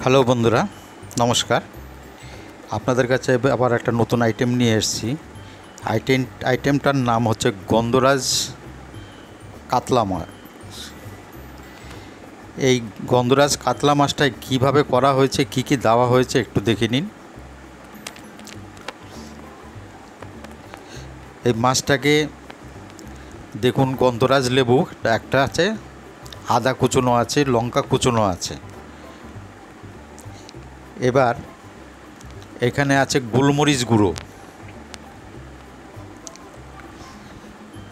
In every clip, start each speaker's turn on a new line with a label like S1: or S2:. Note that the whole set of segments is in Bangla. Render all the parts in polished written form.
S1: হ্যালো বন্ধুরা, নমস্কার। আপনাদের কাছে আবার একটা নতুন আইটেম নিয়ে এসেছি। আইটেমটার নাম হচ্ছে গন্ধরাজ কাতলা মাছ। এই গন্ধরাজ কাতলা মাছটা কীভাবে করা হয়েছে, কি কি দেওয়া হয়েছে একটু দেখে নিন। এই মাছটাকে দেখুন, গন্ধরাজ লেবু একটা আছে, আদা কুচনো আছে, লঙ্কা কুচনো আছে। এবার এখানে আছে গোলমরিচ গুঁড়ো।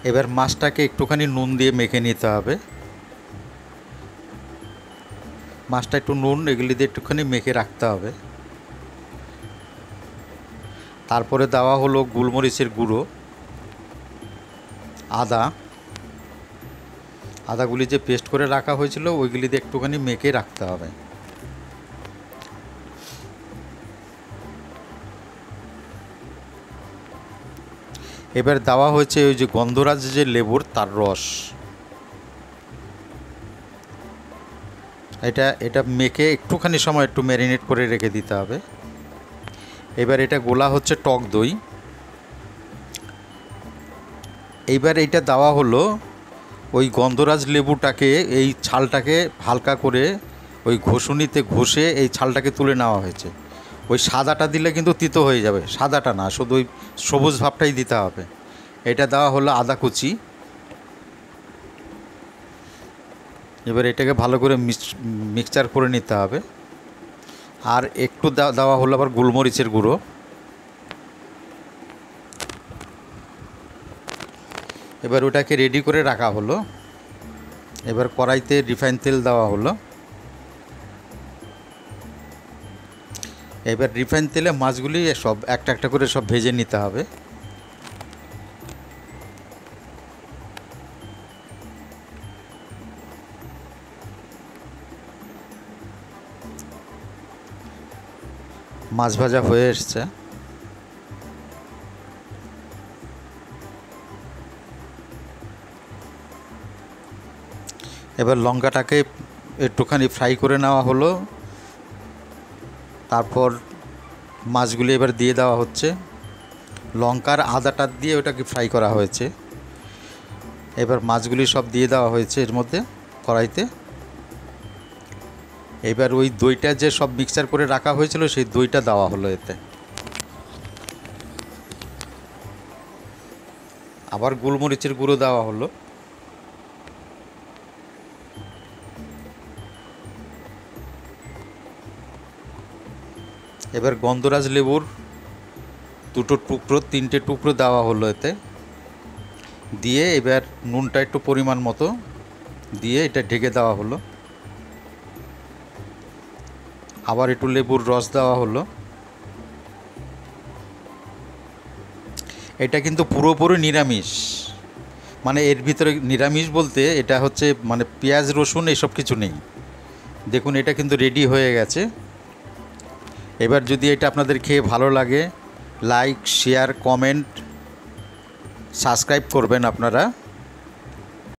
S1: এবার মাছটাকে একটুখানি নুন দিয়ে মেখে নিতে হবে। মাছটা একটু নুন এগুলি দিয়ে একটুখানি মেখে রাখতে হবে। তারপরে দেওয়া হলো গোলমরিচের গুঁড়ো, আদাগুলি যে পেস্ট করে রাখা হয়েছিল ওইগুলি দিয়ে একটুখানি মেখে রাখতে হবে। এবার দেওয়া হয়েছে ওই যে গন্ধরাজ যে লেবুর তার রস। এটা মেখে একটুখানি সময় একটু ম্যারিনেট করে রেখে দিতে হবে। এবার এটা গোলা হচ্ছে টক দই। এইবার এইটা দেওয়া হলো ওই গন্ধরাজ লেবুটাকে, এই ছালটাকে হালকা করে ওই ঘষুনিতে ঘষে এই ছালটাকে তুলে নেওয়া হয়েছে। ওই সাদাটা দিলে কিন্তু তিতো হয়ে যাবে, সাদাটা না, শুধু ওই সবুজ ভাবটাই দিতে হবে। এটা দেওয়া হলো আদা কুচি। এবার এটাকে ভালো করে মিক্সচার করে নিতে হবে। আর একটু দেওয়া হলো আবার গোলমরিচের গুঁড়ো। এবার ওটাকে রেডি করে রাখা হলো। এবার কড়াইতে রিফাইন তেল দেওয়া হলো। এবার রিফাইন তেলে মাছগুলি সব একটা একটা করে সব ভেজে নিতে হবে। মাছ ভাজা হয়ে এসছে। এবার লঙ্কাটাকে একটুখানি ফ্রাই করে নেওয়া হলো। তারপর মাছগুলি এবার দিয়ে দেওয়া হচ্ছে। লঙ্কার আদাটা দিয়ে ওটাকে ফ্রাই করা হয়েছে। এবার মাছগুলি সব দিয়ে দেওয়া হয়েছে এর মধ্যে কড়াইতে। এবার ওই দইটা যে সব মিক্সচার করে রাখা হয়েছিল সেই দইটা দেওয়া হলো এতে। আবার গোলমরিচের গুঁড়ো দেওয়া হলো। এবার গন্ধরাজ লেবুর তিনটে টুকরো দেওয়া হলো এতে দিয়ে, এবার নুনটা একটু পরিমাণ মতো দিয়ে এটা ঢেকে দেওয়া হলো। আবার একটু লেবুর রস দেওয়া হলো। এটা কিন্তু পুরোপুরি নিরামিষ, মানে এর ভিতরে নিরামিষ বলতে এটা হচ্ছে মানে পেঁয়াজ রসুন এসব কিছু নেই। দেখুন এটা কিন্তু রেডি হয়ে গেছে। এবার যদি এটা আপনাদের খেয়ে ভালো লাগে, লাইক, শেয়ার, কমেন্ট, সাবস্ক্রাইব করবেন আপনারা।